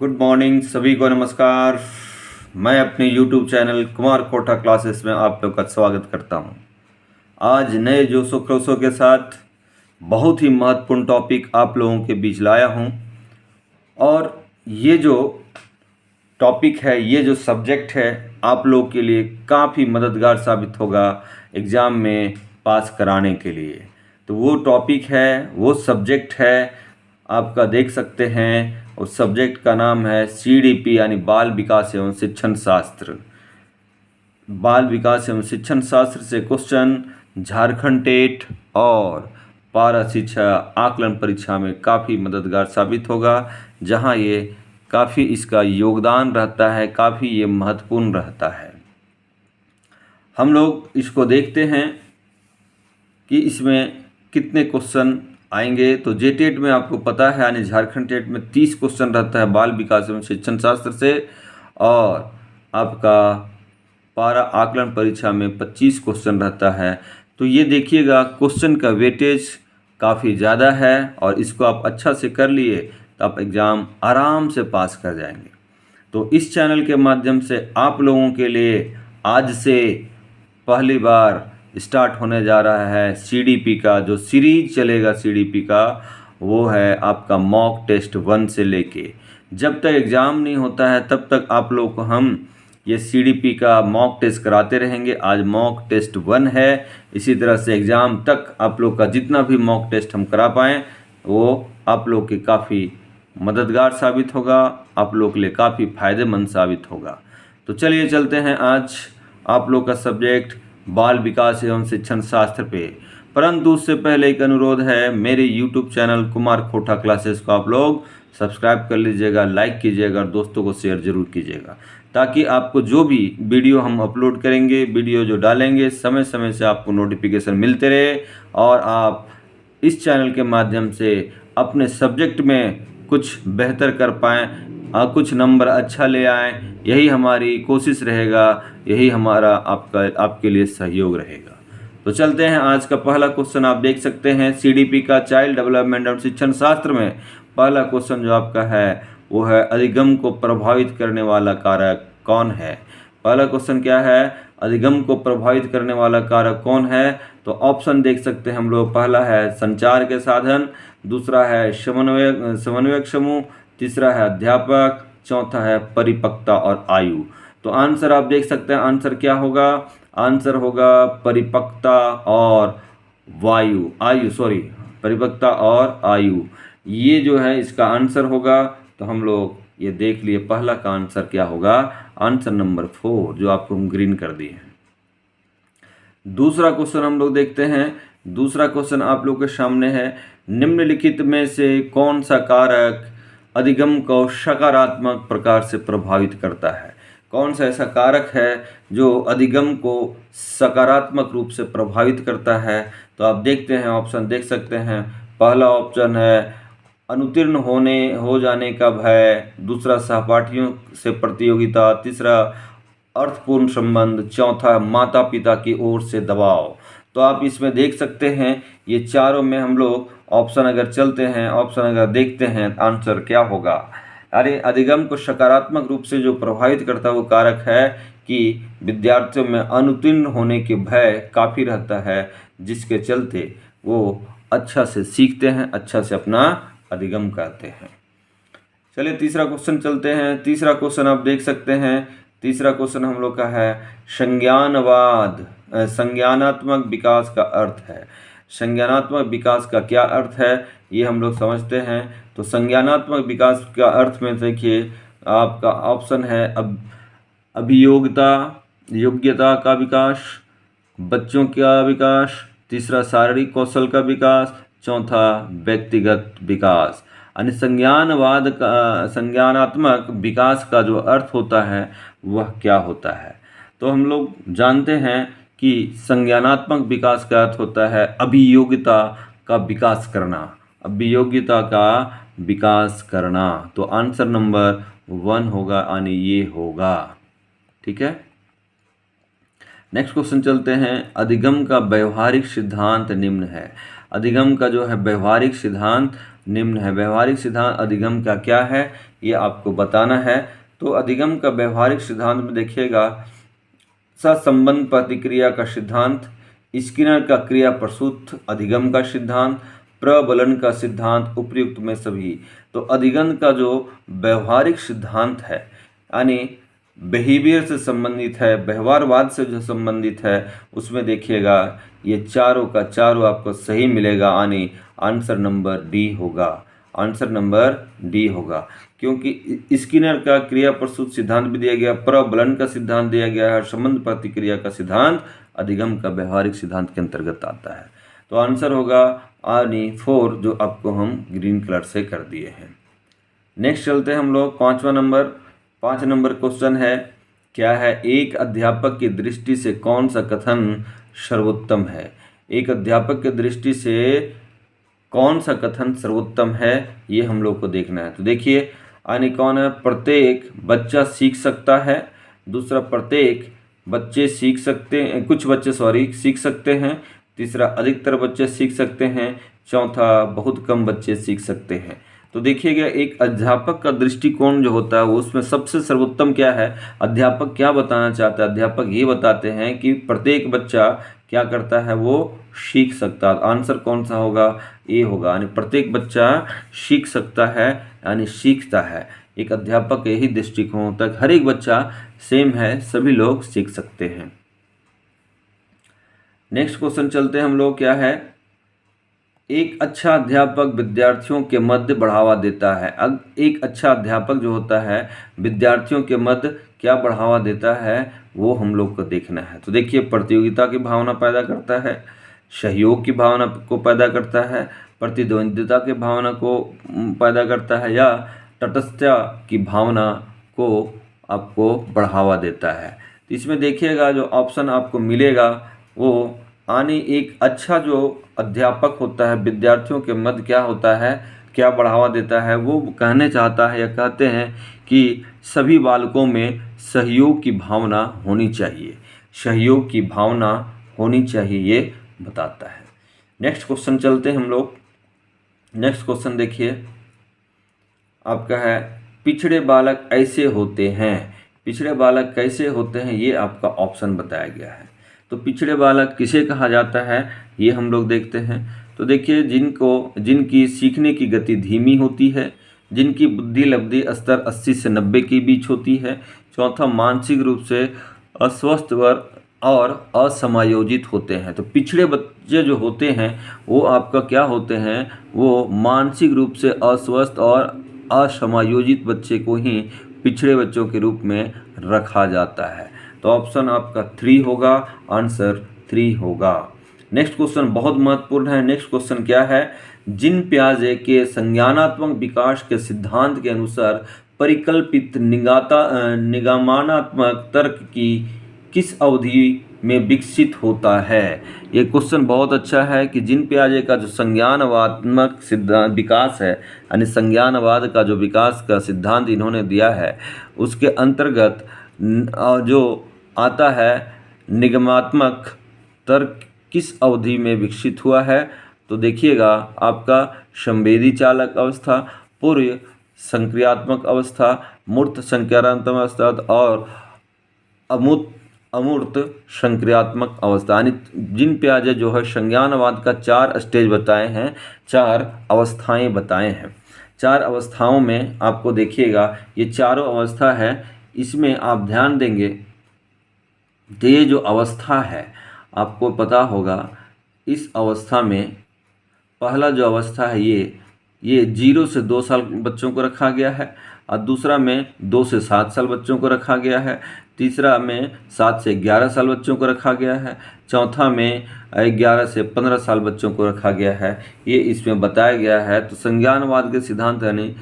Good morning सभी को नमस्कार। मैं अपने YouTube channel Kumar Kota classes में आप लोग का स्वागत करता हूं। आज नए जोशो खरोशों के साथ बहुत ही महत्वपूर्ण टॉपिक आप लोगों के बीच लाया हूं और ये जो टॉपिक है, ये जो सब्जेक्ट है, आप लोग के लिए काफ़ी मददगार साबित होगा एग्ज़ाम में पास कराने के लिए। तो वो टॉपिक है, वो सब्जेक्ट है, आपका देख सकते हैं। उस सब्जेक्ट का नाम है CDP यानी बाल विकास एवं शिक्षण शास्त्र। बाल विकास एवं शिक्षण शास्त्र से क्वेश्चन झारखंड टेट और पारा शिक्षा आकलन परीक्षा में काफ़ी मददगार साबित होगा, जहां ये काफ़ी इसका योगदान रहता है, काफ़ी ये महत्वपूर्ण रहता है। हम लोग इसको देखते हैं कि इसमें कितने क्वेश्चन आएंगे। तो जेटेट में आपको पता है यानी झारखंड टेट में 30 क्वेश्चन रहता है बाल विकास एवं शिक्षण शास्त्र से, और आपका पारा आकलन परीक्षा में 25 क्वेश्चन रहता है। तो ये देखिएगा, क्वेश्चन का वेटेज काफ़ी ज़्यादा है और इसको आप अच्छा से कर लिए तो आप एग्ज़ाम आराम से पास कर जाएंगे। तो इस चैनल के माध्यम से आप लोगों के लिए आज से पहली बार स्टार्ट होने जा रहा है CDP का जो सीरीज चलेगा। CDP का वो है आपका मॉक टेस्ट 1 से लेके, जब तक एग्ज़ाम नहीं होता है तब तक आप लोग को हम ये CDP का मॉक टेस्ट कराते रहेंगे। आज मॉक टेस्ट 1 है, इसी तरह से एग्ज़ाम तक आप लोग का जितना भी मॉक टेस्ट हम करा पाएँ वो आप लोग के काफ़ी मददगार साबित होगा, आप लोग के लिए काफ़ी फ़ायदेमंद साबित होगा। तो चलिए चलते हैं आज आप लोग का सब्जेक्ट बाल विकास एवं शिक्षण शास्त्र पे। परंतु उससे पहले एक अनुरोध है, मेरे YouTube channel Kumar Kota classes को आप लोग सब्सक्राइब कर लीजिएगा, लाइक कीजिएगा और दोस्तों को शेयर ज़रूर कीजिएगा, ताकि आपको जो भी वीडियो हम अपलोड करेंगे, वीडियो जो डालेंगे, समय समय से आपको नोटिफिकेशन मिलते रहे और आप इस चैनल के माध्यम से अपने सब्जेक्ट में कुछ बेहतर कर पाएँ, कुछ नंबर अच्छा ले आएँ। यही हमारी कोशिश रहेगा, यही हमारा आपके लिए सहयोग रहेगा। तो चलते हैं, आज का पहला क्वेश्चन आप देख सकते हैं CDP का चाइल्ड डेवलपमेंट और शिक्षण शास्त्र में पहला क्वेश्चन जो आपका है वो है अधिगम को प्रभावित करने वाला कारक कौन है। पहला क्वेश्चन क्या है, अधिगम को प्रभावित करने वाला कारक कौन है। तो ऑप्शन देख सकते हैं हम लोग, पहला है संचार के साधन, दूसरा है समन्वयक समूह, तीसरा है अध्यापक, चौथा है परिपक्वता और आयु। तो आंसर आप देख सकते हैं, आंसर क्या होगा, आंसर होगा परिपक्वता और परिपक्वता और आयु। ये जो है इसका आंसर होगा। तो हम लोग ये देख लिए, पहला का आंसर क्या होगा, आंसर नंबर 4 जो आपको हम ग्रीन कर दिए हैं। दूसरा क्वेश्चन हम लोग देखते हैं। दूसरा क्वेश्चन आप लोग के सामने है, निम्नलिखित में से कौन सा कारक अधिगम को सकारात्मक प्रकार से प्रभावित करता है। कौन सा ऐसा कारक है जो अधिगम को सकारात्मक रूप से प्रभावित करता है। तो आप देखते हैं, ऑप्शन देख सकते हैं। पहला ऑप्शन है अनुत्तीर्ण हो जाने का भय, दूसरा सहपाठियों से प्रतियोगिता, तीसरा अर्थपूर्ण संबंध, चौथा माता पिता की ओर से दबाव। तो आप इसमें देख सकते हैं ये चारों में हम लोग ऑप्शन अगर चलते हैं, ऑप्शन अगर देखते हैं, आंसर क्या होगा। अरे अधिगम को सकारात्मक रूप से जो प्रभावित करता है वो कारक है कि विद्यार्थियों में अनुत्तीर्ण होने के भय काफ़ी रहता है, जिसके चलते वो अच्छा से सीखते हैं, अच्छा से अपना अधिगम करते हैं। चलिए तीसरा क्वेश्चन चलते हैं। तीसरा क्वेश्चन आप देख सकते हैं। तीसरा क्वेश्चन हम लोग का है संज्ञानवाद, संज्ञानात्मक विकास का अर्थ है। संज्ञानात्मक विकास का क्या अर्थ है ये हम लोग समझते हैं। तो संज्ञानात्मक विकास का अर्थ में देखिए, आपका ऑप्शन है अभियोग्यता, योग्यता का विकास, बच्चों का विकास, तीसरा शारीरिक कौशल का विकास, चौथा व्यक्तिगत विकास। यानी संज्ञानात्मक विकास का जो अर्थ होता है वह क्या होता है। तो हम लोग जानते हैं कि संज्ञानात्मक विकास का अर्थ होता है अभियोग्यता का विकास करना, अभियोग्यता का विकास करना। तो आंसर नंबर 1 होगा, यानी ये होगा। ठीक है, नेक्स्ट क्वेश्चन चलते हैं। अधिगम का व्यवहारिक सिद्धांत निम्न है। अधिगम का जो है व्यवहारिक सिद्धांत निम्न है। व्यवहारिक सिद्धांत अधिगम का क्या है ये आपको बताना है। तो अधिगम का व्यवहारिक सिद्धांत में देखिएगा, सहसंबंध प्रतिक्रिया का सिद्धांत, स्किनर का क्रिया प्रसूत अधिगम का सिद्धांत, प्रबलन का सिद्धांत, उपयुक्त में सभी। तो अधिगम का जो व्यवहारिक सिद्धांत है यानी बिहेवियर से संबंधित है, व्यवहारवाद से जो संबंधित है, उसमें देखिएगा ये चारों का चारों आपको सही मिलेगा यानी आंसर नंबर डी होगा। आंसर नंबर डी होगा, क्योंकि स्किनर का क्रिया प्रसूत सिद्धांत भी दिया गया, प्रबलन का सिद्धांत दिया गया है, संबंध प्रतिक्रिया का सिद्धांत अधिगम का व्यवहारिक सिद्धांत के अंतर्गत आता है। तो आंसर होगा यानी 4, जो आपको हम ग्रीन कलर से कर दिए हैं। नेक्स्ट चलते हैं हम लोग 5 नंबर क्वेश्चन है, क्या है, एक अध्यापक की दृष्टि से कौन सा कथन सर्वोत्तम है। एक अध्यापक की दृष्टि से कौन सा कथन सर्वोत्तम है ये हम लोग को देखना है। तो देखिए यानी कौन है, प्रत्येक बच्चा सीख सकता है, दूसरा प्रत्येक बच्चे सीख सकते हैं, कुछ बच्चे सीख सकते हैं, तीसरा अधिकतर बच्चे सीख सकते हैं, चौथा बहुत कम बच्चे सीख सकते हैं। तो देखिएगा एक अध्यापक का दृष्टिकोण जो होता है वो उसमें सबसे सर्वोत्तम क्या है, अध्यापक क्या बताना चाहता है, अध्यापक ये बताते हैं कि प्रत्येक बच्चा क्या करता है, वो सीख सकता है। आंसर कौन सा होगा, ए होगा, यानी प्रत्येक बच्चा सीख सकता है यानी सीखता है। एक अध्यापक यही दृष्टिकोण होता है, हर एक बच्चा सेम है, सभी लोग सीख सकते हैं। नेक्स्ट क्वेश्चन चलते हैं हम लोग, क्या है, एक अच्छा अध्यापक विद्यार्थियों के मध्य बढ़ावा देता है। अब एक अच्छा अध्यापक जो होता है विद्यार्थियों के मध्य क्या बढ़ावा देता है वो हम लोग को देखना है। तो देखिए प्रतियोगिता की भावना पैदा करता है, सहयोग की भावना को पैदा करता है, प्रतिद्वंद्विता की भावना को पैदा करता है, या तटस्थता की भावना को आपको बढ़ावा देता है। तो इसमें देखिएगा जो ऑप्शन आपको मिलेगा वो यानी एक अच्छा जो अध्यापक होता है विद्यार्थियों के मध्य क्या होता है, क्या बढ़ावा देता है, वो कहने चाहता है या कहते हैं कि सभी बालकों में सहयोग की भावना होनी चाहिए, सहयोग की भावना होनी चाहिए, ये बताता है। नेक्स्ट क्वेश्चन चलते हैं हम लोग। नेक्स्ट क्वेश्चन देखिए आपका है, पिछड़े बालक ऐसे होते हैं। पिछड़े बालक कैसे होते हैं ये आपका ऑप्शन बताया गया है। तो पिछड़े बालक किसे कहा जाता है ये हम लोग देखते हैं। तो देखिए जिनकी सीखने की गति धीमी होती है, जिनकी बुद्धि लब्धि स्तर 80 से 90 के बीच होती है, चौथा मानसिक रूप से अस्वस्थ और असमायोजित होते हैं। तो पिछड़े बच्चे जो होते हैं वो आपका क्या होते हैं, वो मानसिक रूप से अस्वस्थ और असमायोजित बच्चे को ही पिछड़े बच्चों के रूप में रखा जाता है। तो ऑप्शन आपका 3 होगा, आंसर 3 होगा। नेक्स्ट क्वेश्चन बहुत महत्वपूर्ण है। नेक्स्ट क्वेश्चन क्या है, जिन पियाजे के संज्ञानात्मक विकास के सिद्धांत के अनुसार परिकल्पित निगमनात्मक तर्क की किस अवधि में विकसित होता है। ये क्वेश्चन बहुत अच्छा है कि जिन पियाजे का जो संज्ञानवात्मक सिद्धांत विकास है यानी संज्ञानवाद का जो विकास का सिद्धांत इन्होंने दिया है उसके अंतर्गत जो आता है निगमात्मक तर्क किस अवधि में विकसित हुआ है। तो देखिएगा आपका संवेदी चालक अवस्था, पूर्व संक्रियात्मक अवस्था, मूर्त संक्रियात्मक अवस्था और अमूर्त संक्रियात्मक अवस्था। यानी जिन पियाजे जो है संज्ञानवाद का 4 स्टेज बताए हैं, 4 अवस्थाएं बताए हैं। 4 अवस्थाओं में आपको देखिएगा ये चारों अवस्था है, इसमें आप ध्यान देंगे तो ये जो अवस्था है आपको पता होगा इस अवस्था में पहला जो अवस्था है ये 0 से 2 साल बच्चों को रखा गया है, और दूसरा में 2 से 7 साल बच्चों को रखा गया है, तीसरा में 7 से 11 साल बच्चों को रखा गया है, चौथा में 11 से 15 साल बच्चों को रखा गया है, ये इसमें बताया गया है। तो संज्ञानवाद के सिद्धांत यानी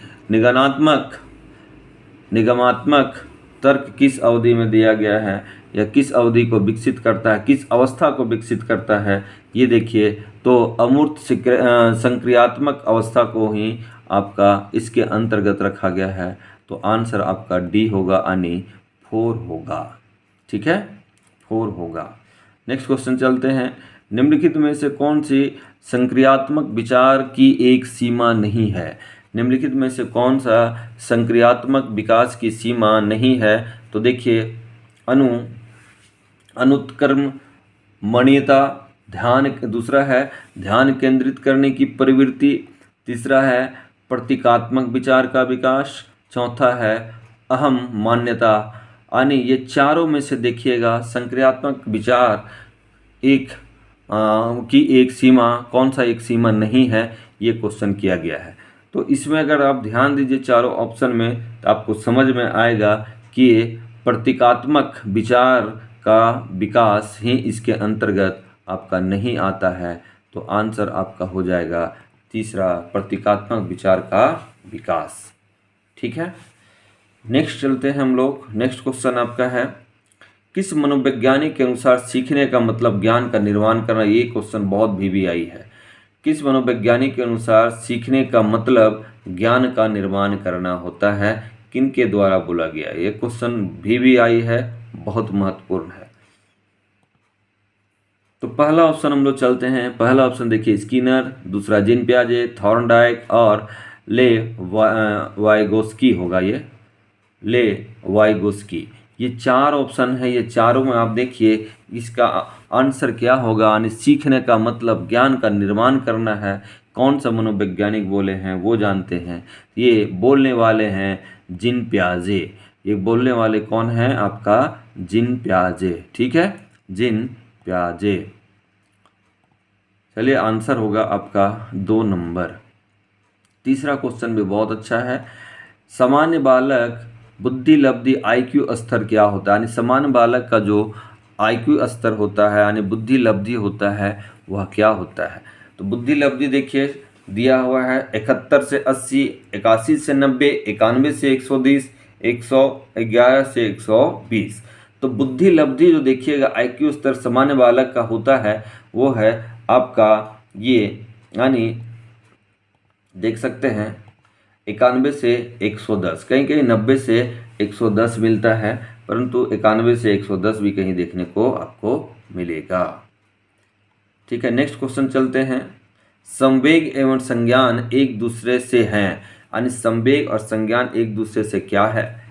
निगमात्मक तर्क किस अवधि में दिया गया है या किस अवधि को विकसित करता है, किस अवस्था को विकसित करता है, ये देखिए तो अमूर्त संक्रियात्मक अवस्था को ही आपका इसके अंतर्गत रखा गया है। तो आंसर आपका डी होगा यानी 4 होगा। ठीक है, 4 होगा। नेक्स्ट क्वेश्चन चलते हैं। निम्नलिखित में से कौन सी संक्रियात्मक विचार की एक सीमा नहीं है? निम्नलिखित में से कौन सा संक्रियात्मक विकास की सीमा नहीं है? तो देखिए, अनुत्क्रम मणियता, दूसरा है ध्यान केंद्रित करने की प्रवृत्ति, तीसरा है प्रतीकात्मक विचार का विकास, चौथा है अहम मान्यता। यानी ये चारों में से देखिएगा संक्रियात्मक विचार की एक सीमा, कौन सा एक सीमा नहीं है, ये क्वेश्चन किया गया है। तो इसमें अगर आप ध्यान दीजिए चारों ऑप्शन में, तो आपको समझ में आएगा कि प्रतीकात्मक विचार का विकास ही इसके अंतर्गत आपका नहीं आता है। तो आंसर आपका हो जाएगा तीसरा, प्रतीकात्मक विचार का विकास। ठीक है, नेक्स्ट चलते हैं हम लोग। नेक्स्ट क्वेश्चन आपका है, किस मनोवैज्ञानिक के अनुसार सीखने का मतलब ज्ञान का निर्माण करना? ये क्वेश्चन बहुत VVI है। किस मनोवैज्ञानिक के अनुसार सीखने का मतलब ज्ञान का निर्माण करना होता है? किनके द्वारा बोला गया? ये क्वेश्चन VVI है, बहुत महत्वपूर्ण है। तो पहला ऑप्शन हम लोग चलते हैं। पहला ऑप्शन देखिए स्किनर, दूसरा जीन पियाजे, थॉर्नडाइक और ले वाइगोस्की होगा। ये ले वाइगोस्की, ये चार ऑप्शन है। ये चारों में आप देखिए इसका आंसर क्या होगा। यानी सीखने का मतलब ज्ञान का निर्माण करना है। कौन सा मनोवैज्ञानिक बोले हैं वो जानते हैं। ये बोलने वाले हैं जीन पियाजे। ये बोलने वाले कौन हैं? आपका जीन पियाजे। ठीक है, जीन पियाजे। चलिए, आंसर होगा आपका 2 नंबर। तीसरा क्वेश्चन भी बहुत अच्छा है। सामान्य बालक बुद्धि लब्धि IQ स्तर क्या होता है? यानी सामान्य बालक का जो IQ स्तर होता है, यानी बुद्धि लब्धि होता है, वह क्या होता है? तो बुद्धि लब्धि देखिए दिया हुआ है 71 से 80, 81 से 90, 91 से 120, 111 से 120। तो बुद्धि लब्धि जो देखिएगा IQ स्तर सामान्य बालक का होता है वो है आपका ये, यानी देख सकते हैं 91 से 110, कहीं कहीं 90 से 110 मिलता है, परंतु 91 से 110 भी कहीं देखने को आपको मिलेगा। ठीक है, नेक्स्ट क्वेश्चन चलते हैं। संवेग एवं संज्ञान एक दूसरे से हैं, यानी संवेग और संज्ञान एक दूसरे से क्या है?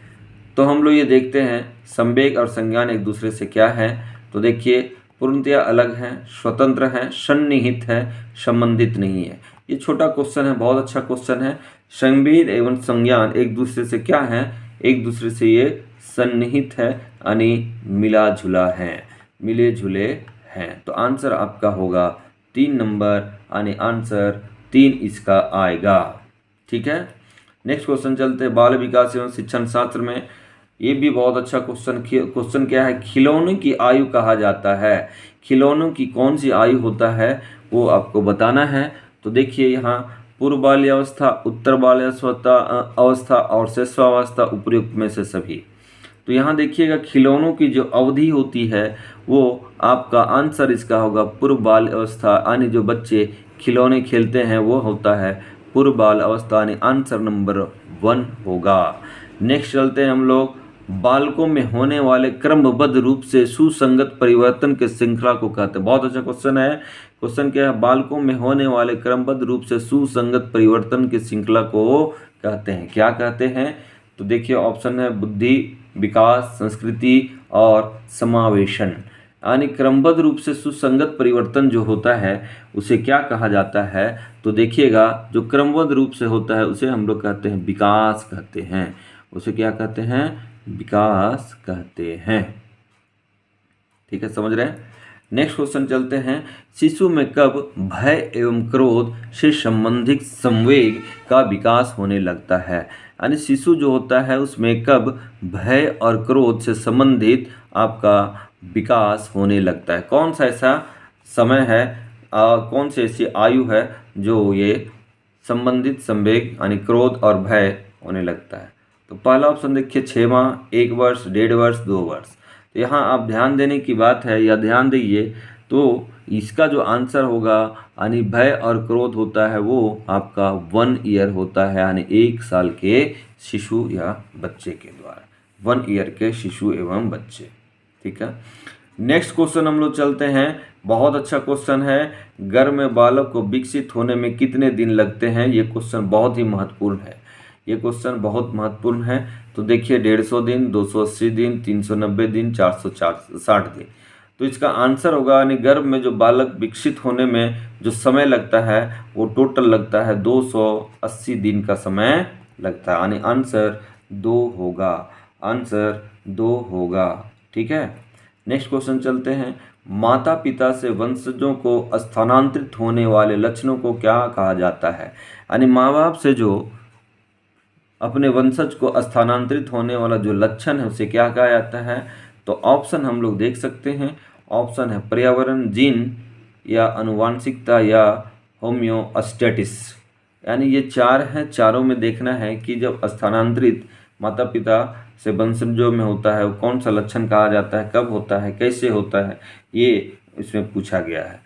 तो हम लोग ये देखते हैं संवेग और संज्ञान एक दूसरे से क्या है। तो देखिए पूर्णतया अलग हैं, स्वतंत्र हैं, सन्निहित है, संबंधित नहीं है। ये छोटा क्वेश्चन है, बहुत अच्छा क्वेश्चन है। संवेग एवं संज्ञान एक दूसरे से क्या है? एक दूसरे से ये सन्निहित है, यानी मिला जुला है, मिले जुले हैं। तो आंसर आपका होगा 3 नंबर, यानी आंसर 3 इसका आएगा। ठीक है, नेक्स्ट क्वेश्चन चलते हैं। बाल विकास एवं शिक्षण शास्त्र में ये भी बहुत अच्छा क्वेश्चन क्या है? खिलौनों की आयु कहा जाता है। खिलौनों की कौन सी आयु होता है वो आपको बताना है। तो देखिए यहाँ पूर्व बाल्यावस्था, उत्तर बाल्यावस्था और शैशवावस्था उपयुक्त में से सभी। तो यहाँ देखिएगा खिलौनों की जो अवधि होती है वो आपका आंसर इसका होगा पूर्व बाल अवस्था, यानी जो बच्चे खिलौने खेलते हैं वो होता है पूर्व बाल अवस्था, यानी आंसर नंबर 1 होगा। नेक्स्ट चलते हैं हम लोग। बालकों में होने वाले क्रमबद्ध रूप से सुसंगत परिवर्तन के श्रृंखला को कहते हैं। बहुत अच्छा क्वेश्चन है। क्वेश्चन क्या है? बालकों में होने वाले क्रमबद्ध रूप से सुसंगत परिवर्तन की श्रृंखला को कहते हैं। क्या कहते हैं? तो देखिए ऑप्शन है बुद्धि, विकास, संस्कृति और समावेशन। यानी क्रमबद्ध रूप से सुसंगत परिवर्तन जो होता है उसे क्या कहा जाता है? तो देखिएगा जो क्रमबद्ध रूप से होता है उसे हम लोग कहते हैं विकास कहते हैं। उसे क्या कहते हैं? विकास कहते हैं। ठीक है, समझ रहे हैं? नेक्स्ट क्वेश्चन चलते हैं। शिशु में कब भय एवं क्रोध से संबंधित संवेग का विकास होने लगता है? यानी शिशु जो होता है उसमें कब भय और क्रोध से संबंधित आपका विकास होने लगता है? कौन सा ऐसा समय है, कौन सी ऐसी आयु है जो ये संबंधित संवेग यानी क्रोध और भय होने लगता है? तो पहला ऑप्शन देखिए 6 माह, 1 वर्ष, 1.5 वर्ष, 2 वर्ष। तो यहाँ आप ध्यान देने की बात है या ध्यान दीजिए, तो इसका जो आंसर होगा यानी भय और क्रोध होता है वो आपका 1 ईयर होता है, यानी 1 साल के शिशु या बच्चे के द्वारा, 1 ईयर के शिशु एवं बच्चे। ठीक है, नेक्स्ट क्वेश्चन हम लोग चलते हैं। बहुत अच्छा क्वेश्चन है। गर्भ में बालक को विकसित होने में कितने दिन लगते हैं? ये क्वेश्चन बहुत ही महत्वपूर्ण है। ये क्वेश्चन बहुत महत्वपूर्ण है। तो देखिए 150 दिन, 280 दिन, 390 दिन, 460 दिन। तो इसका आंसर होगा, यानी गर्भ में जो बालक विकसित होने में जो समय लगता है वो टोटल लगता है 280 दिन का समय लगता है, यानी आंसर 2 होगा। आंसर 2 होगा। ठीक है, नेक्स्ट क्वेश्चन चलते हैं। माता पिता से वंशजों को स्थानांतरित होने वाले लक्षणों को क्या कहा जाता है? यानी माँ बाप से जो अपने वंशज को स्थानांतरित होने वाला जो लक्षण है उसे क्या कहा जाता है? तो ऑप्शन हम लोग देख सकते हैं। ऑप्शन है पर्यावरण, जीन, या आनुवांशिकता, या होम्योस्टैटिस। यानी ये 4 हैं। चारों में देखना है कि जब स्थानांतरित माता पिता से वंशजों में होता है वो कौन सा लक्षण कहा जाता है, कब होता है, कैसे होता है, ये इसमें पूछा गया है।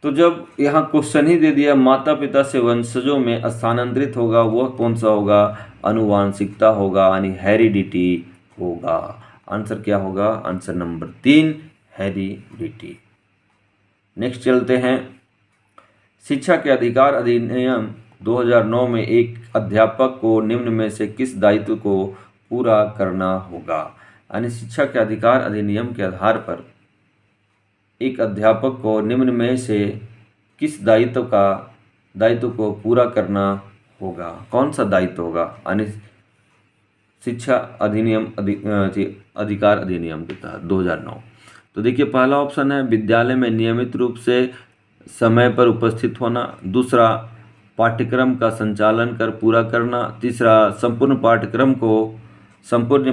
तो जब यहाँ क्वेश्चन ही दे दिया माता पिता से वंशजों में स्थानांतरित होगा, वह कौन सा होगा? आनुवांशिकता होगा, यानी हेरिडिटी होगा। आंसर क्या होगा? Answer number 3, heredity. नेक्स्ट चलते हैं। शिक्षा के अधिकार अधिनियम 2009 में एक अध्यापक को निम्न में से किस दायित्व को पूरा करना होगा? यानी शिक्षा के अधिकार अधिनियम के आधार पर एक अध्यापक को निम्न में से किस दायित्व को पूरा करना होगा? कौन सा दायित्व होगा? यानी शिक्षा अधिनियम अधिकार अधिनियम के तहत 2009। तो देखिए पहला ऑप्शन है विद्यालय में नियमित रूप से समय पर उपस्थित होना। दूसरा, पाठ्यक्रम का संचालन कर पूरा करना। तीसरा, संपूर्ण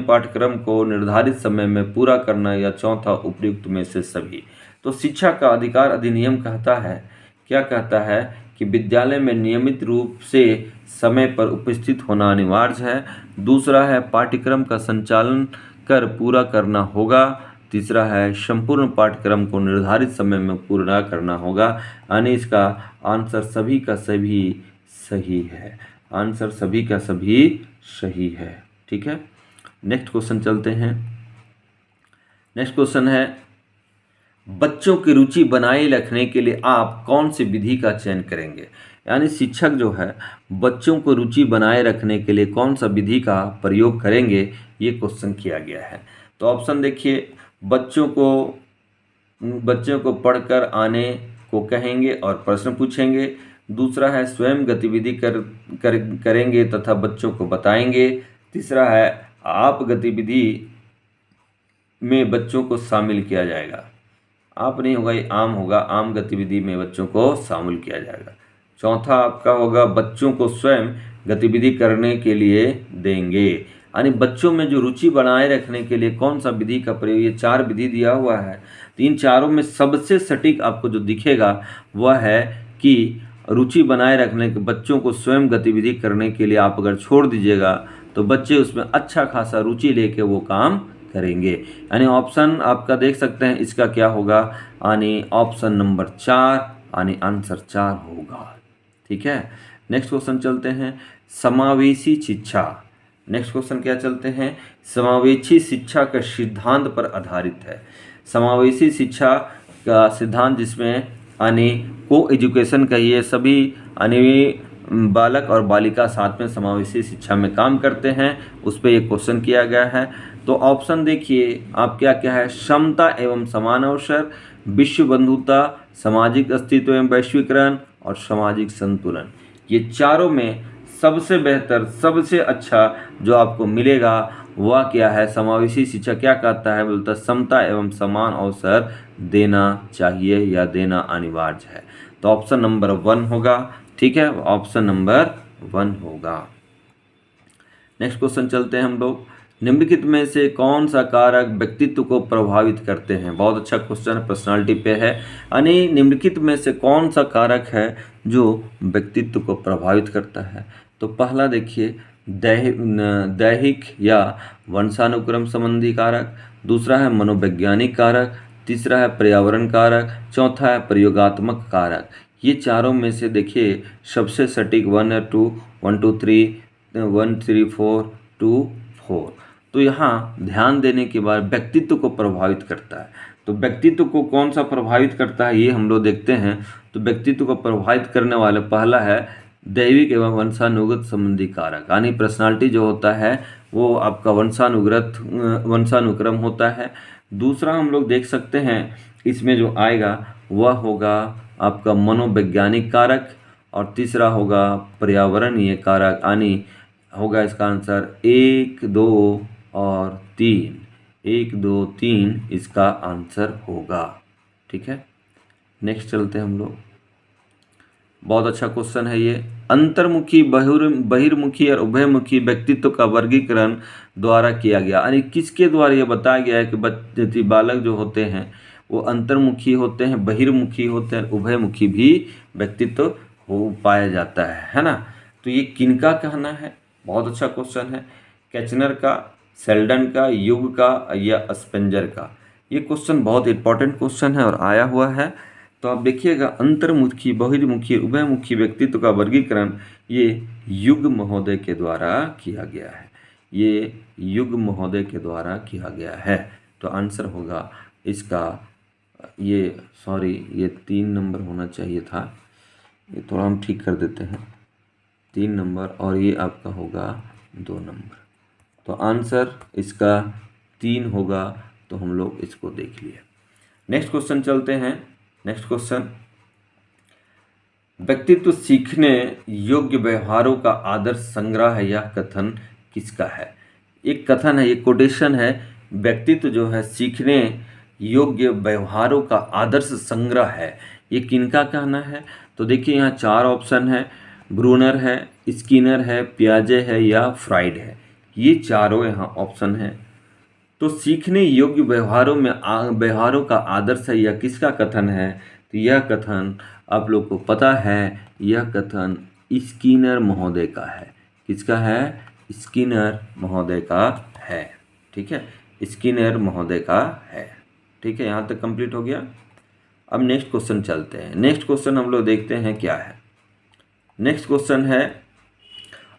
पाठ्यक्रम को निर्धारित समय में पूरा करना। या चौथा, उपयुक्त में से सभी। तो शिक्षा का अधिकार अधिनियम कहता है, क्या कहता है कि विद्यालय में नियमित रूप से समय पर उपस्थित होना अनिवार्य है। दूसरा है पाठ्यक्रम का संचालन कर पूरा करना होगा। तीसरा है संपूर्ण पाठ्यक्रम को निर्धारित समय में पूरा करना होगा। यानी इसका आंसर सभी का सभी सही है। आंसर सभी का सभी सही है। ठीक है, नेक्स्ट क्वेश्चन चलते हैं। नेक्स्ट क्वेश्चन है बच्चों की रुचि बनाए रखने के लिए आप कौन सी विधि का चयन करेंगे? यानी शिक्षक जो है बच्चों को रुचि बनाए रखने के लिए कौन सा विधि का प्रयोग करेंगे, ये क्वेश्चन किया गया है। तो ऑप्शन देखिए, बच्चों को पढ़कर आने को कहेंगे और प्रश्न पूछेंगे। दूसरा है स्वयं गतिविधि करेंगे तथा बच्चों को बताएंगे। तीसरा है आप गतिविधि में बच्चों को शामिल किया जाएगा। आप नहीं होगा, ये आम होगा, आम गतिविधि में बच्चों को शामिल किया जाएगा। चौथा आपका होगा बच्चों को स्वयं गतिविधि करने के लिए देंगे। यानी बच्चों में जो रुचि बनाए रखने के लिए कौन सा विधि का प्रयोग, ये 4 विधि दिया हुआ है। तो इन चारों में सबसे सटीक आपको जो दिखेगा वह है कि रुचि बनाए रखने के बच्चों को स्वयं गतिविधि करने के लिए आप अगर छोड़ दीजिएगा तो बच्चे उसमें अच्छा खासा रुचि लेके वो काम करेंगे। यानी ऑप्शन आपका देख सकते हैं इसका क्या होगा, यानी ऑप्शन नंबर 4, यानी आंसर 4 होगा। ठीक है, नेक्स्ट क्वेश्चन चलते हैं। समावेशी शिक्षा। नेक्स्ट क्वेश्चन क्या चलते हैं? समावेशी शिक्षा का सिद्धांत पर आधारित है। समावेशी शिक्षा का सिद्धांत जिसमें यानी को एजुकेशन कहिए, सभी यानी बालक और बालिका साथ में समावेशी शिक्षा में काम करते हैं, उस पर एक क्वेश्चन किया गया है। तो ऑप्शन देखिए आप क्या क्या है, समता एवं समान अवसर, विश्व बंधुता, सामाजिक अस्तित्व एवं वैश्वीकरण और सामाजिक संतुलन। ये चारों में सबसे बेहतर, सबसे अच्छा जो आपको मिलेगा वह क्या है? समावेशी शिक्षा क्या कहता है? बोलता है समता एवं समान अवसर देना चाहिए या देना अनिवार्य है। तो ऑप्शन नंबर 1 होगा। ठीक है, ऑप्शन नंबर 1 होगा। नेक्स्ट क्वेश्चन चलते हैं हम लोग। निम्नलिखित में से कौन सा कारक व्यक्तित्व को प्रभावित करते हैं? बहुत अच्छा क्वेश्चन, पर्सनालिटी पे है। यानी निम्नलिखित में से कौन सा कारक है जो व्यक्तित्व को प्रभावित करता है? तो पहला देखिए दैहिक या वंशानुक्रम संबंधी कारक। दूसरा है मनोवैज्ञानिक कारक। तीसरा है पर्यावरण कारक। चौथा है प्रयोगात्मक कारक। ये चारों में से देखिए सबसे सटीक 1 2 3 4 2 4। तो यहाँ ध्यान देने के बाद व्यक्तित्व को प्रभावित करता है। तो व्यक्तित्व को कौन सा प्रभावित करता है ये हम लोग देखते हैं। तो व्यक्तित्व को प्रभावित करने वाला पहला है दैविक एवं वंशानुगत संबंधी कारक, यानी पर्सनालिटी जो होता है वो आपका वंशानुक्रम होता है। दूसरा हम लोग देख सकते हैं इसमें जो आएगा वह होगा आपका मनोवैज्ञानिक कारक, और तीसरा होगा पर्यावरणीय कारक, यानी होगा इसका आंसर 1, 2 और 3। 1, 2, 3 इसका आंसर होगा। ठीक है, नेक्स्ट चलते हैं हम लोग। बहुत अच्छा क्वेश्चन है ये। अंतर्मुखी, बहिर्मुखी और उभयमुखी व्यक्तित्व का वर्गीकरण द्वारा किया गया, यानी किसके द्वारा ये बताया गया है कि बालक जो होते हैं वो अंतर्मुखी होते हैं, बहिर्मुखी होते हैं, उभयमुखी भी व्यक्तित्व हो पाया जाता है ना। तो ये किनका कहना है? बहुत अच्छा क्वेश्चन है। कैचनर का, सेल्डन का, युग का या स्पेंजर का? ये क्वेश्चन बहुत इंपॉर्टेंट क्वेश्चन है और आया हुआ है। तो आप देखिएगा अंतर्मुखी, बहिर्मुखी, उभयमुखी व्यक्तित्व का वर्गीकरण ये युग महोदय के द्वारा किया गया है। ये युग महोदय के द्वारा किया गया है। तो आंसर होगा इसका ये 3 नंबर होना चाहिए था, ये थोड़ा हम ठीक कर देते हैं, 3 नंबर, और ये आपका होगा 2 नंबर। तो आंसर इसका 3 होगा। तो हम लोग इसको देख लिए। नेक्स्ट क्वेश्चन चलते हैं। नेक्स्ट क्वेश्चन, व्यक्तित्व सीखने योग्य व्यवहारों का आदर्श संग्रह है, यह कथन किसका है? एक कथन है, ये कोटेशन है, व्यक्तित्व जो है सीखने योग्य व्यवहारों का आदर्श संग्रह है, ये किनका कहना है? तो देखिए यहाँ 4 ऑप्शन है, ब्रूनर है, स्किनर है, पियाजे है या फ्राइड है। ये चारों यहाँ ऑप्शन है। तो सीखने योग्य व्यवहारों का आदर्श है, यह किसका कथन है? तो यह कथन आप लोग को पता है, यह कथन स्किनर महोदय का है। किसका है? स्किनर महोदय का है। ठीक है, स्किनर महोदय का है। ठीक है, यहाँ तक कंप्लीट हो गया। अब नेक्स्ट क्वेश्चन चलते हैं। नेक्स्ट क्वेश्चन हम लोग देखते हैं क्या है। नेक्स्ट क्वेश्चन है,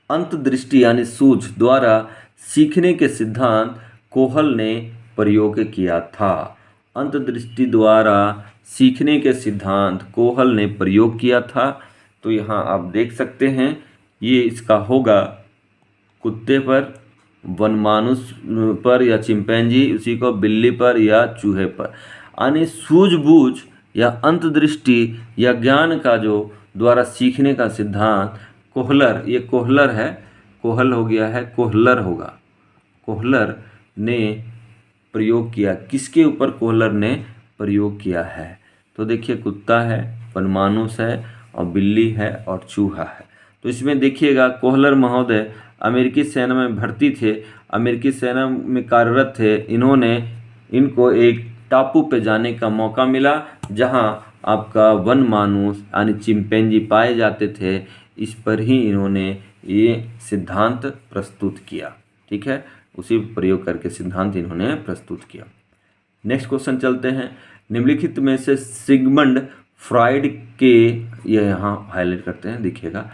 अंतर्दृष्टि यानी सूझ द्वारा सीखने के सिद्धांत कोहल ने प्रयोग किया था। अंतर्दृष्टि द्वारा सीखने के सिद्धांत कोहल ने प्रयोग किया था। तो यहाँ आप देख सकते हैं ये इसका होगा कुत्ते पर, वनमानुष पर या चिंपैंजी, उसी को बिल्ली पर या चूहे पर, यानी सूझबूझ या अंतर्दृष्टि या ज्ञान का जो द्वारा सीखने का सिद्धांत कोहलर, ये कोहलर है, कोहल हो गया है, कोहलर होगा, कोहलर ने प्रयोग किया। किसके ऊपर कोहलर ने प्रयोग किया है? तो देखिए कुत्ता है, वनमानुष है और बिल्ली है और चूहा है। तो इसमें देखिएगा कोहलर महोदय अमेरिकी सेना में भर्ती थे, अमेरिकी सेना में कार्यरत थे। इनको एक टापू पे जाने का मौका मिला जहां आपका वनमानुष यानी चिंपैंजी पाए जाते थे। इस पर ही इन्होंने ये सिद्धांत प्रस्तुत किया। ठीक है, उसी प्रयोग करके सिद्धांत इन्होंने प्रस्तुत किया। नेक्स्ट क्वेश्चन चलते हैं। निम्नलिखित में से सिगमंड फ्राइड के, ये यहाँ हाईलाइट करते हैं, देखिएगा,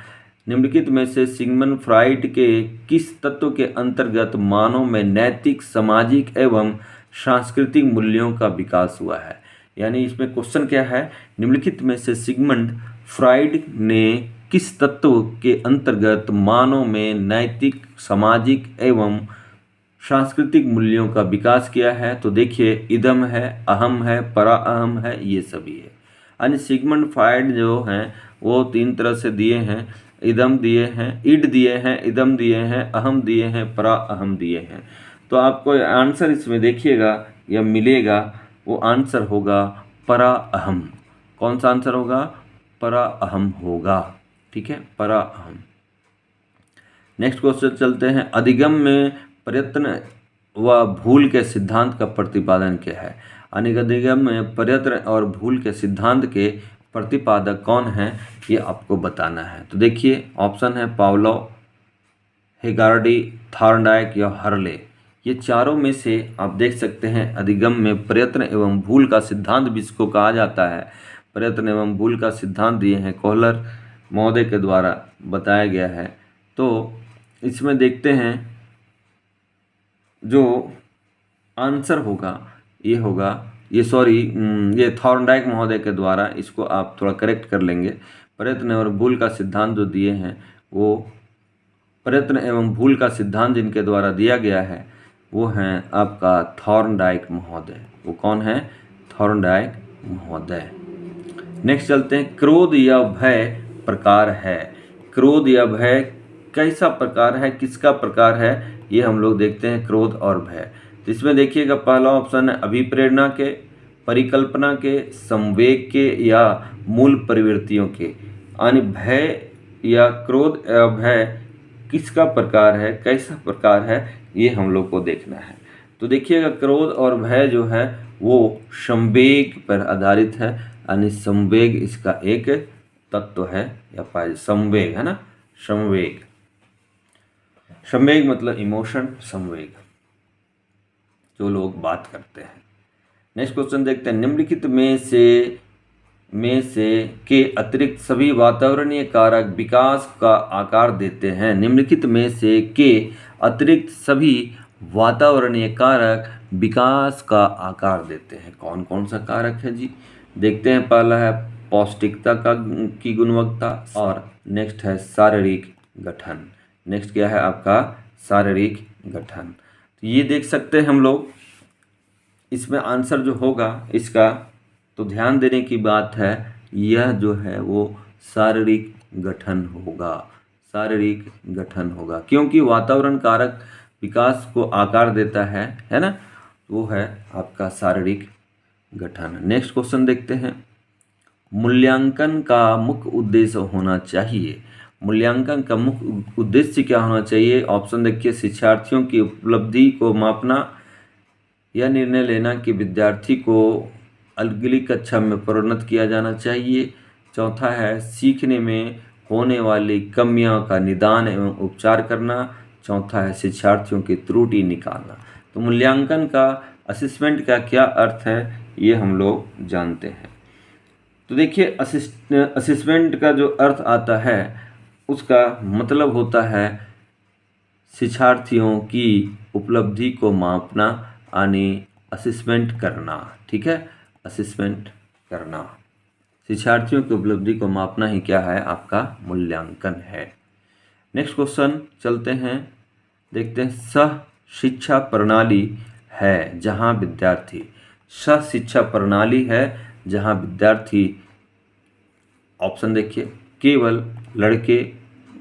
निम्नलिखित में से सिगमंड फ्राइड के किस तत्व के अंतर्गत मानव में नैतिक, सामाजिक एवं सांस्कृतिक मूल्यों का विकास हुआ है? यानी इसमें क्वेश्चन क्या है, निम्नलिखित में से सिगमंड फ्राइड ने किस तत्व के अंतर्गत मानव में नैतिक, सामाजिक एवं सांस्कृतिक मूल्यों का विकास किया है? तो देखिए इदम है, अहम है, परा अहम है, ये सभी है। यानी सिगमंड फ्राइड जो हैं वो 3 तरह से दिए हैं, इदम दिए हैं, इड दिए हैं, इदम दिए हैं, अहम दिए हैं, परा अहम दिए हैं। तो आपको आंसर इसमें देखिएगा यह मिलेगा, वो आंसर होगा परा अहम। कौन सा आंसर होगा? परा अहम होगा। ठीक है, परा अहम। नेक्स्ट क्वेश्चन चलते हैं। अधिगम में प्रयत्न व भूल के सिद्धांत का प्रतिपादन क्या है? यानी अधिगम में प्रयत्न और भूल के सिद्धांत के प्रतिपादक कौन है, ये आपको बताना है। तो देखिए ऑप्शन है पावलोव, हेगार्डी, थॉर्नडाइक या हर्ले। ये चारों में से आप देख सकते हैं अधिगम में प्रयत्न एवं भूल का सिद्धांत भी इसको कहा जाता है। प्रयत्न एवं भूल का सिद्धांत दिए हैं कोहलर महोदय के द्वारा बताया गया है। तो इसमें देखते हैं जो आंसर होगा ये होगा, ये थॉर्नडाइक महोदय के द्वारा, इसको आप थोड़ा करेक्ट कर लेंगे। प्रयत्न और भूल का सिद्धांत जो दिए हैं, वो प्रयत्न एवं भूल का सिद्धांत जिनके द्वारा दिया गया है वो हैं आपका थॉर्नडाइक महोदय। वो कौन है? थॉर्नडाइक महोदय। नेक्स्ट चलते हैं, क्रोध या भय प्रकार है। क्रोध या भय कैसा प्रकार है, किसका प्रकार है, ये हम लोग देखते हैं, क्रोध और भय। तो इसमें देखिएगा पहला ऑप्शन है अभिप्रेरणा के, परिकल्पना के, संवेग के या मूल प्रवृत्तियों के। यानी भय या क्रोध या भय किसका प्रकार है, कैसा प्रकार है, ये हम लोग को देखना है। तो देखिएगा क्रोध और भय जो है वो संवेग पर आधारित है, यानी संवेग इसका एक तत्व है या पाए। संवेग है ना, संवेग, संवेग मतलब इमोशन, संवेग जो लोग बात करते हैं। नेक्स्ट क्वेश्चन देखते हैं, निम्नलिखित में से के अतिरिक्त सभी वातावरणीय कारक विकास का आकार देते हैं। निम्नलिखित में से के अतिरिक्त सभी वातावरणीय कारक विकास का आकार देते हैं। कौन कौन सा कारक है जी? देखते हैं, पहला है पौष्टिकता की गुणवत्ता, और नेक्स्ट है शारीरिक गठन। नेक्स्ट क्या है आपका? शारीरिक गठन। तो ये देख सकते हैं हम लोग, इसमें आंसर जो होगा इसका, तो ध्यान देने की बात है, यह जो है वो शारीरिक गठन होगा, शारीरिक गठन होगा, क्योंकि वातावरण कारक विकास को आकार देता है ना, वो है आपका शारीरिक गठन। नेक्स्ट क्वेश्चन देखते हैं, मूल्यांकन का मुख्य उद्देश्य होना चाहिए। मूल्यांकन का मुख्य उद्देश्य क्या होना चाहिए? ऑप्शन देखिए, शिक्षार्थियों की उपलब्धि को मापना, यह निर्णय लेना कि विद्यार्थी को अगली कक्षा में प्रोन्नत किया जाना चाहिए। चौथा है सीखने में होने वाली कमियों का निदान एवं उपचार करना। चौथा है शिक्षार्थियों की त्रुटि निकालना। तो मूल्यांकन का, असेसमेंट का क्या अर्थ है ये हम लोग जानते हैं। तो देखिए, असेसमेंट का जो अर्थ आता है उसका मतलब होता है शिक्षार्थियों की उपलब्धि को मापना, यानी असेसमेंट करना। ठीक है, असेसमेंट करना, शिक्षार्थियों की उपलब्धि को मापना ही क्या है? आपका मूल्यांकन है। नेक्स्ट क्वेश्चन चलते हैं, देखते हैं, सह शिक्षा प्रणाली है जहां विद्यार्थी, सह शिक्षा प्रणाली है जहां विद्यार्थी, ऑप्शन देखिए, केवल लड़के,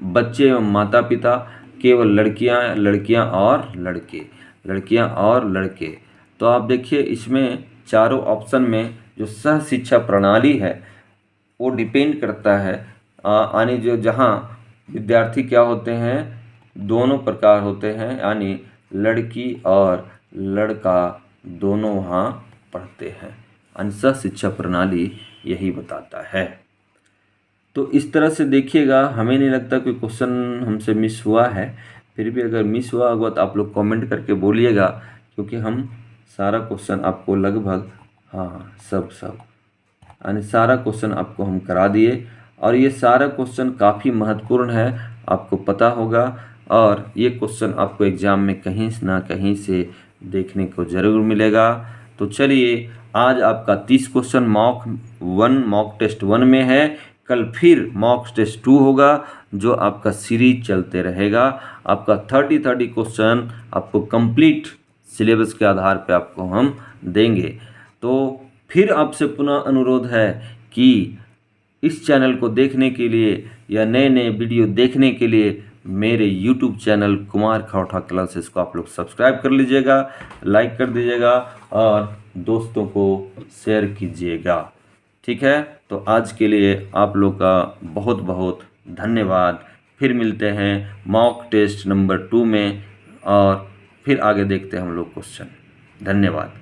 बच्चे एवं माता पिता, केवल लड़कियां और लड़के, लड़कियां और लड़के। तो आप देखिए इसमें चारों ऑप्शन में जो सह शिक्षा प्रणाली है वो डिपेंड करता है, यानी जो जहाँ विद्यार्थी क्या होते हैं, दोनों प्रकार होते हैं, यानी लड़की और लड़का दोनों वहाँ पढ़ते हैं, यानी सह शिक्षा प्रणाली यही बताता है। तो इस तरह से देखिएगा, हमें नहीं लगता कोई क्वेश्चन हमसे मिस हुआ है, फिर भी अगर मिस हुआ होगा तो आप लोग कमेंट करके बोलिएगा, क्योंकि हम सारा क्वेश्चन आपको लगभग, हाँ सब यानी सारा क्वेश्चन आपको हम करा दिए, और ये सारा क्वेश्चन काफ़ी महत्वपूर्ण है, आपको पता होगा, और ये क्वेश्चन आपको एग्ज़ाम में कहीं ना कहीं से देखने को ज़रूर मिलेगा। तो चलिए, आज आपका 30 क्वेश्चन मॉक टेस्ट 1 में है, कल फिर मॉक टेस्ट 2 होगा, जो आपका सीरीज चलते रहेगा। आपका 30 क्वेश्चन आपको कंप्लीट सिलेबस के आधार पे आपको हम देंगे। तो फिर आपसे पुनः अनुरोध है कि इस चैनल को देखने के लिए या नए नए वीडियो देखने के लिए मेरे YouTube चैनल कुमार खौठा क्लासेस को आप लोग सब्सक्राइब कर लीजिएगा, लाइक कर दीजिएगा और दोस्तों को शेयर कीजिएगा। ठीक है, तो आज के लिए आप लोग का बहुत बहुत धन्यवाद। फिर मिलते हैं मॉक टेस्ट नंबर 2 में, और फिर आगे देखते हैं हम लोग क्वेश्चन। धन्यवाद।